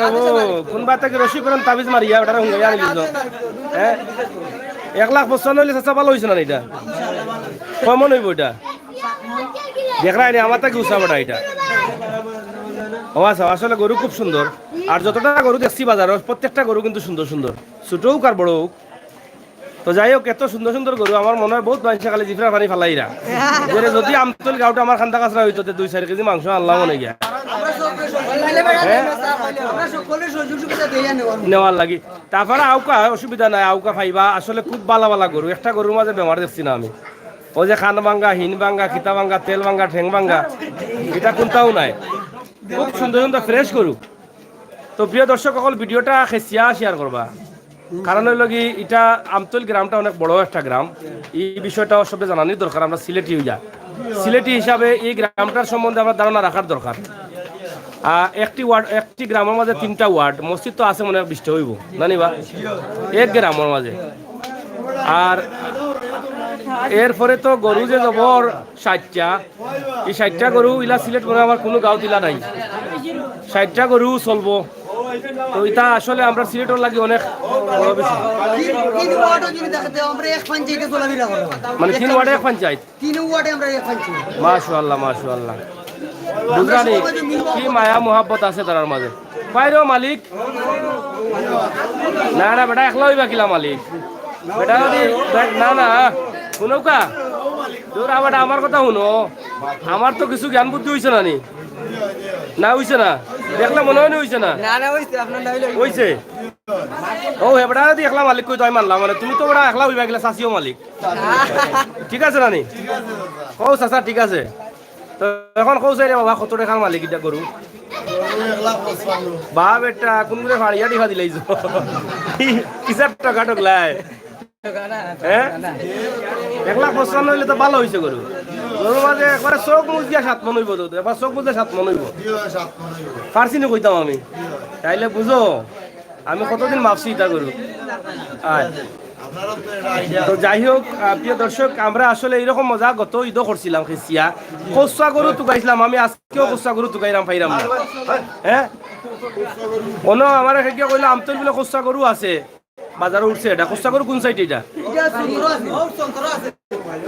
কোনবা তাকে রসি করেন তাবিজ মারিয়া ওটা হুঙ্গাই আনিলিছ হ্যাঁ 1,95,000 হইলে চাচা ভালো হয়েছে না এটা কমন হইব এটা দেখরা আমার তাকে উৎসাহটা এটা ও আচ্ছা আসলে গরু খুব সুন্দর, আর যতটা গরু দেখছি বাজার প্রত্যেকটা গরু কিন্তু সুন্দর সুন্দর, ছোট হোক আর বড় হোক। তো যাই হোক এত সুন্দর সুন্দর গরু আমার মনে হয় বহুত মানুষ খালি জিফরা পানি ফালাইরা যে যদি আমতল গাঁওটা আমার খান্দা কাছরা হইতো 2-4 কেজি মাংস আনলাম মনে গিয়া নেওয়ার লাগি। তারপরে আউকা অসুবিধা নাই, আউকা ফাইবা আসলে খুব বালা বালা গরু। একটা গরুর মাঝে বেমার দেখছি না আমি, ও যে খান ভাঙ্গা, হিন ভাঙ্গা, খিতা ভাঙ্গা, তেল ভাঙ্গা, ঠেং ভাঙ্গা, এটা কোনটাও নাই, খুব সুন্দর সুন্দর ফ্রেশ গরু। তো প্রিয় দর্শক সকল ভিডিওটা খেসিয়া শেয়ার করবা, কারণ হইল কি এটা আমতল গ্রামটা অনেক বড় একটা গ্রাম, এই বিষয়টা সবে জানানোর দরকার। আমরা সিলেটি হইয়া সিলেটি হিসাবে এই গ্রামটার সম্বন্ধে আমরা ধারণা রাখার দরকার। একটি ওয়ার্ড, একটি গ্রামের মাঝে 3টা ওয়ার্ড, মসজিদ তো আছে মনে হয় 20টা হইব জানিবা এক গ্রামের মাঝে। আর এরপরে তো গরু যে জবর 60টা, এই 60টা গরু ইলা সিলেট মনে আমার কোনো গাঁও দিলা নাই, 60টা গরু চলবো। তো এটা আসলে আমরা সিলেটের লাগে অনেক বড় বিষয়। মানে 3 ওয়ার্ডে এক পঞ্চায়েত, মাশাআল্লাহ মাশাআল্লাহ। বুঝলানি কি মায়া মোহাব্বত আছে তার মাঝে। বাইরেও মালিক না না বেটা একলা হইবা কিলা মালিক বেটা যদি না না শুনৌকা তোর আবার আমার কথা শুনো, আমার তো কিছু জ্ঞান বুদ্ধি হয়েছে না নি না হইছে না দেখলে মনে হয় হইছে না হইছে। ও হেবড়া যদি একলা মালিক কই তাই মানলাম, মানে তুমি তো বড় একলা হইবা গেলে চাষিও মালিক, ঠিক আছে না নি? ও চাচা ঠিক আছে। তো এখন কৌছে রে বাবা কত টাকার মালিক এটা গরু বা বেটা কোন করে ফাড়িয়া দিবা দিলাইছ কিসার টাকা ঢুকলাই হ্যাঁ 1,95,000 হইলে তো ভালো হয়েছে গরু। গরুর মাঝে একবারে চোখ মুজ দিয়া 7 মন হইব, তো এবার চোখ মুজে 7 মন হইব পারছি না কইতাম আমি, তাইলে বুঝো আমি কতদিন মাপছি এটা গরু। তো যাই হোক প্রিয় দর্শক আমরা আসলে এইরকম মজা গত ঈদও করছিলাম খেসিয়া, কচা গরু টুকাইছিলাম আমি, আজকেও কচা গরু টুকাইলাম পাইলাম না। হ্যাঁ কোনো আমার কইলো আমতল বলে কচা গরু আছে বাজারে উঠছে, এটা কচা গরু কোন সাইড এটা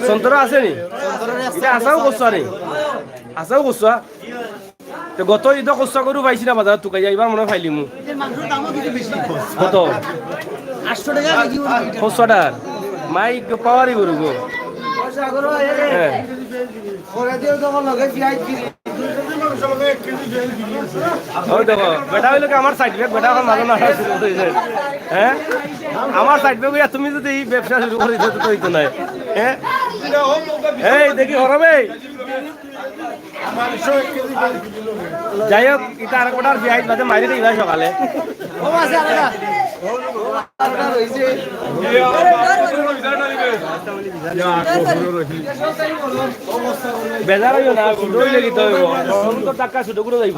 সন্তরা আছে নি এটা আসাও করছো নি আসাও করছো তো গত ঈদ কষ্ট করু পাইছি না বাজার তুকাই এবার মনে ফাইলি মু কত
800 টাকা কেজি
খসড়ার মাই পাওয়ারই গরু গো হ্যাঁ ওই দেখো বেটা হইলো কি আমার সাইড ব্যাগ বেটা এখন মাঝে মাঝে শুরু করেছে হ্যাঁ আমার সাইড ব্যাগ তুমি যদি এই ব্যবসা শুরু করে দিতে তো হইতো না হ্যাঁ এই দেখি হরবে যাই হোক এটা আর কোটার বিয়াই বাদে মারি দিই ভাই সকালে বেজার হইও না সুন্দর লেগে তো সুন্দর টাকা শুধু করে যাইব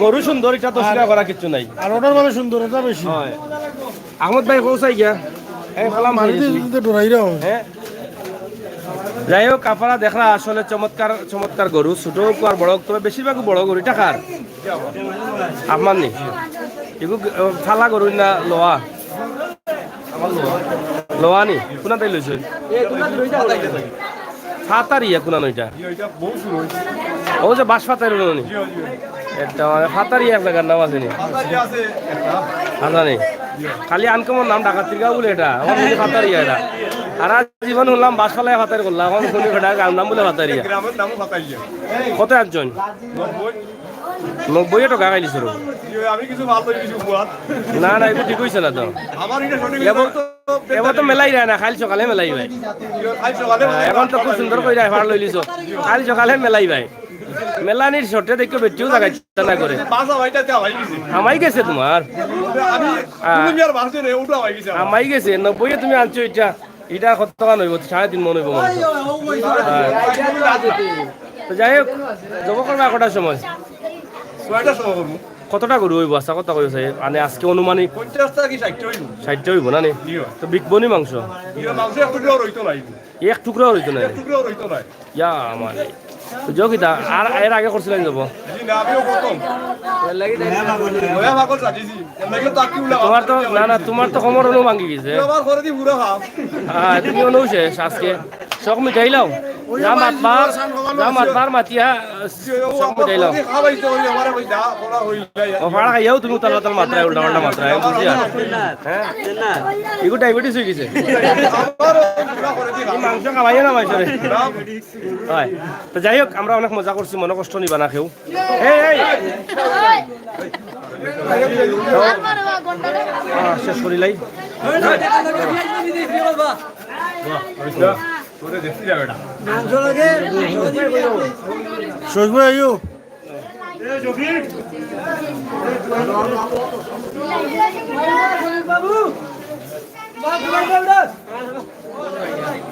গরু সুন্দর এটা তো স্বীকার করা কিছু নাই
আর ওটার মানে সুন্দর এটা বেশি
হয় আহমদ ভাই কোথায় গিয়া এই খালাম
ডরাইরাও
হ্যাঁ যাই হোক আপনারা দেখরা আসলে চমৎকার চমৎকার গরু ছোট হোক আর বড় হোক তবে বেশিরভাগ বড় গরু এটা কার আপনার নি এগুলো ফালা গরু না লোয়া লোয়া নি কোনা তাই লইছে ফাতারিয়া কোনা নইটা ও যে বাস ফাতারি নি এটা মানে ফাতারি এক জায়গার নাম আছে নি আচ্ছা নি খালি আনকমন নাম ডাকাতির গাঁও বলে এটা আমার নিজে ফাতারিয়া এটা আর আজ জীবন হলাম বাস ফালাই ফাতারি করলাম এখন শুনি বেটা নাম বলে ফাতারিয়া কত একজন 90 টাকা খাইলিস না না এগুলো ঠিক হয়েছে না তো এবার তো মেলাই যায় না খালি সকালে মেলাই ভাই এখন তো খুব সুন্দর করে ভাড়া লই লিছ খালি সকালে মেলাই ভাই মেলানির শর্টে দেখে বেটিও জায়গায় না করে আমাই গেছে তোমার আমাই গেছে 90 তুমি আনছো এটা এটা কত টাকা নইব 3.5 মন হইব তো যাই হোক যাব করবা কটার সময় কতটা গরু হইব আচ্ছা কত কইছে মানে আজকে অনুমানিক 60 হইব না নি তো বিকবনি মাংস এক টুকরা হইতো না ইয়া মানে যোগিতা আর এর আগে করছিলেন যাব তোমার তো না না তোমার তো কমর অনু ভাঙি গেছে হ্যাঁ তুমি অনু শেষ আজকে শখ মিঠাই লাও যা মাতবার মাতিয়া শখ মিঠাই লাও ও ফাড়া খাইয়াও তুমি উতাল উতাল মাত্রায় উল্টা পাল্টা মাত্রায় বুঝিয়া হ্যাঁ এগুলো ডায়াবেটিস হয়ে গেছে মাংস খাওয়াই না মাংস হয় তো যাই হোক আমরা অনেক মজা করছি মনে কষ্ট নিবা না কেউ শেষ করিলাই
সজবে আইও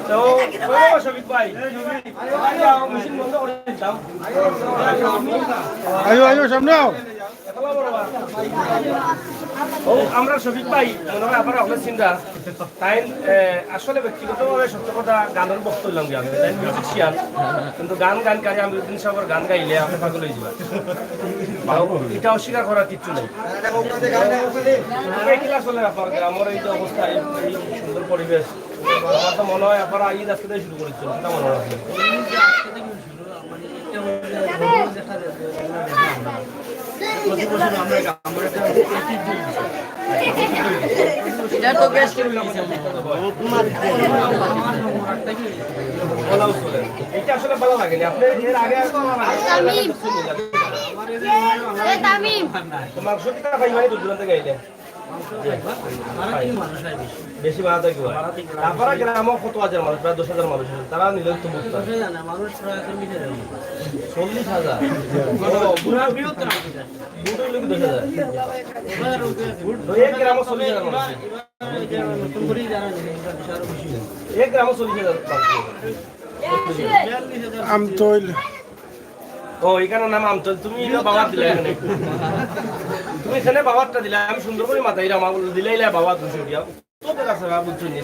তো শফিক ভাই মেশিন বন্ধ করে দিতাম
আইও সামনে আও
ও আমরা শফিক ভাই মনে হয় আপনার অফিস চিন্তা তাই আসলে ব্যক্তিগতভাবে সত্য কথা গানের বক্তব্য হইলাম কি আমি তাই মিউজিক শিয়ান কিন্তু গান গানকারী আমি দিন সবার গান গাইলে আপনি পাগল হয়ে যাবেন এটা অস্বীকার করার কিচ্ছু নেই এই ক্লাস হলে আপনার গ্রামের এই যে অবস্থা এই সুন্দর পরিবেশ আমার তো মনে হয় আপনারা ঈদ আজকে থেকে শুরু করেছেন সেটা মনে হয় এটা আসলে ভালো লাগেনি আপনি এর আগে তোমার সত্যি ভাই দূর দূরান্তে গাইলে বেশি বাড়াতে কি হয় তারপরে গ্রামে কত হাজার মানুষ প্রায় 10,000 মানুষ তারা নিলে তো বুঝতে 40,000 বুড়া বিয়ত না বুড়ো লোক 10,000 এক গ্রামে 40,000 মানুষ এক গ্রামে 40,000
আমতল
ও এখানে নাম আমতল তুমি বাবা দিলে এখানে তুমি এখানে বাবারটা দিলে আমি সুন্দর করে মাথায় আমার দিলাইলে বাবা 200 দিয়া তোদের কাছে বাবু তুই নিয়ে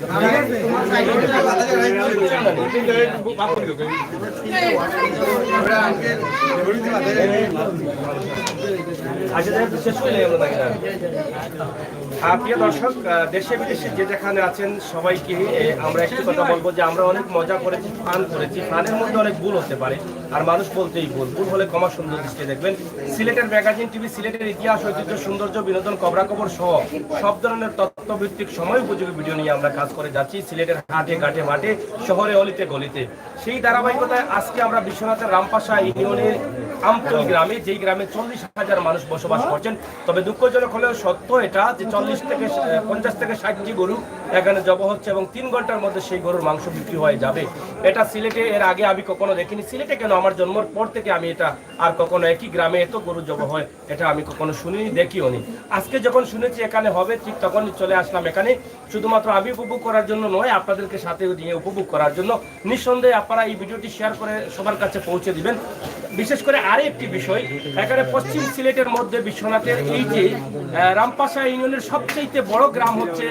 প্রিয় দর্শক, দেশে বিদেশে যে যেখানে আছেন সবাইকে আমরা একটি কথা বলবো যে আমরা অনেক মজা করেছি, ফান করেছি। ফানের মধ্যে অনেক ভুল হতে পারে, আর মানুষ বলতেই ভুল হলে ক্ষমা সুন্দর দৃষ্টি দেখবেন। সিলেটের ম্যাগাজিন টিভি সিলেটের ইতিহাস, ঐতিহ্য, সৌন্দর্য, বিনোদন, খবরাখবর সহ সব ধরনের তথ্যভিত্তিক সময় উপযোগী ভিডিও নিয়ে আমরা কাজ করে যাচ্ছি সিলেটের হাটে ঘাটে মাঠে, শহরে অলিতে গলিতে। সেই ধারাবাহিকতায় আজকে আমরা বিশ্বনাথের রামপাশা ইউনিয়নের আমতলী গ্রামে, যেই গ্রামে 40,000 মানুষ বসবাস করছেন। তবে দুঃখজনক হলেও সত্য এটা যে 50 থেকে 60টি গরু এখানে জব হচ্ছে এবং 3 ঘন্টার মধ্যে সেই গরুর মাংস বিক্রি হয়ে যাবে। এটা সিলেটে এর আগে আমি কখনো দেখিনি। সিলেটে কেন, আমার জন্মের পর থেকে আমি এটা আর কখনো একই গ্রামে এত গরু জব হয় এটা আমি কখনো শুনিনি, দেখিও নি। আজকে যখন শুনেছি এখানে হবে, ঠিক তখনই চলে আসলাম এখানে। শুধুমাত্র আমি উপভোগ করার জন্য নয়, আপনাদেরকে সাথে নিয়ে উপভোগ করার জন্য। নিঃসন্দেহে আপনারা এই ভিডিওটি শেয়ার করে সবার কাছে পৌঁছে দিবেন। বিশেষ করে আরো একটি বিষয়, এখানে পশ্চিম সিলেটের মধ্যে বিশ্বনাথের এই যে রামপাশা ইউনিয়নের সবচেয়ে বড় গ্রাম হচ্ছে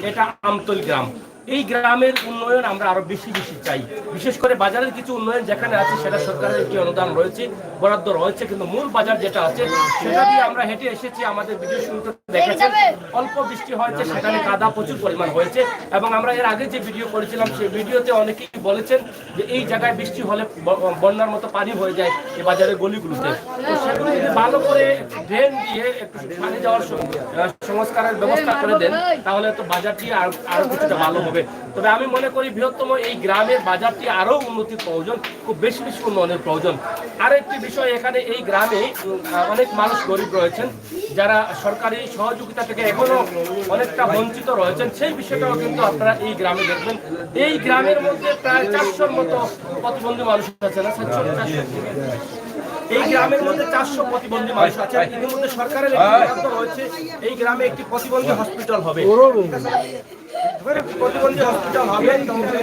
এটা আমতলী গ্রাম। এই গ্রামের উন্নয়ন আমরা আরো বেশি চাই। বিশেষ করে বাজারের কিছু উন্নয়ন যেখানে আছে সেটা সরকারের একটি অনুদান রয়েছে, বরাদ্দ রয়েছে, কিন্তু মূল বাজার যেটা আছে সেটা দিয়ে আমরা হেঁটে এসেছি। আমাদের ভিডিও শুরুতে দেখেছেন অল্প বৃষ্টি হয়েছে, সেখানে কাদা প্রচুর পরিমাণ হয়েছে। এবং আমরা এর আগে যে ভিডিও করেছিলাম সেই ভিডিওতে অনেকেই বলেছেন যে এই জায়গায় বৃষ্টি হলে বন্যার মতো পানি হয়ে যায় এই বাজারের গলিগুলোতে। তো সেগুলো যদি ভালো করে ড্রেন দিয়ে একটু পানি যাওয়ার সংস্কারের ব্যবস্থা করে দেন তাহলে তো বাজারটি আরো কিছুটা ভালো হবে। তবে আমি মনে করি বৃহত্তম এই গ্রামের বাজারটি আরো উন্নতির প্রয়োজন, খুব বেশি উন্নয়নের প্রয়োজন। আর একটি বিষয়, এখানে এই গ্রামে অনেক মানুষ গরিব রয়েছেন যারা সরকারি সহযোগিতা থেকে এখনো অনেকটা বঞ্চিত রয়েছেন। সেই বিষয়টাও কিন্তু আপনারা এই গ্রামে দেখবেন। এই গ্রামের মধ্যে প্রায় 400-র মতো প্রতিবন্ধী মানুষ আছে না, 400 এই গ্রামের মধ্যে 400 প্রতিবন্ধী মানুষ আছে। ইতিমধ্যে সরকারের একটি বরাদ্দ রয়েছে, এই গ্রামে একটি প্রতিবন্ধী হসপিটাল হবে, প্রতিবন্ধী হসপিটাল হবে।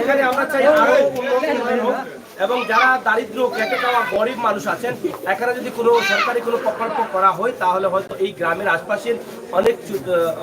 এখানে আমরা চাই আরো উন্নয়ন হোক এবং যারা দারিদ্র খেটে খাওয়া গরিব মানুষ আছেন, এখানে যদি কোনো সরকারি কোনো প্রকল্প করা হয় তাহলে হয়তো এই গ্রামের আশপাশের অনেক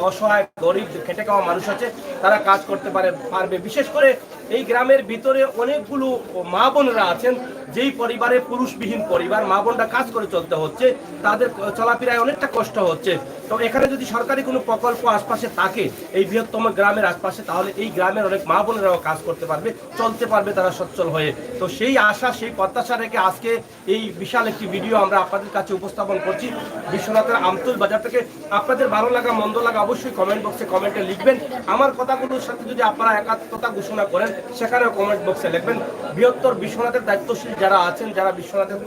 অসহায় গরিব খেটে খাওয়া মানুষ আছে, তারা কাজ করতে পারবে। বিশেষ করে এই গ্রামের ভিতরে অনেকগুলো মা বোনরা আছেন, যেই পরিবারে পুরুষবিহীন পরিবার, মা বোনরা কাজ করে চলতে হচ্ছে, তাদের চলাফেরায় অনেকটা কষ্ট হচ্ছে। তো এখানে যদি সরকারি কোনো প্রকল্প আশপাশে থাকে এই বৃহত্তম গ্রামের আশপাশে, তাহলে এই গ্রামের অনেক মা বোনেরাও কাজ করতে পারবে, চলতে পারবে তারা সচ্ছল হয়ে। তো সেই আশা, সেই প্রত্যাশা রেখে আজকে এই বিশাল একটি ভিডিও আমরা আপনাদের কাছে উপস্থাপন করছি বিশ্বনাথের আমতলী বাজার থেকে। আপনাদের ভালো লাগা মন্দ লাগা অবশ্যই কমেন্ট বক্সে কমেন্টে লিখবেন। আমার কথাগুলোর সাথে যদি আপনারা একাত্মতা ঘোষণা করেন সেখানেও কমেন্ট বক্সে লিখবেন। বৃহত্তর বিশ্বনাথের দায়িত্বশীল যারা আছেন, যারা বিশ্বনাথের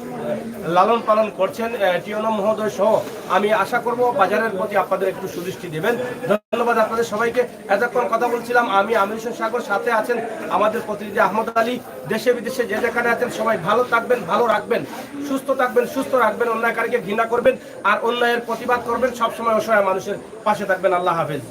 লালন পালন করছেন, টিওনো মহোদয় সহ, আমি আশা করব বাজারের প্রতি আপনাদের একটু সুদৃষ্টি দেবেন। ধন্যবাদ আপনাদের সবাইকে। এতক্ষণ কথা বলছিলাম আমি আমির হোসেন সাগর, সাথে আছেন আমাদের প্রতিনিধি আহমদ আলী। দেশে বিদেশে যে যেখানে আছেন সবাই ভালো থাকবেন, ভালো রাখবেন, সুস্থ থাকবেন, সুস্থ রাখবেন, অন্যায়কারীকে ঘৃণা করবেন আর অন্যায়ের প্রতিবাদ করবেন, সবসময় অসহায় মানুষের পাশে থাকবেন। আল্লাহ হাফেজ।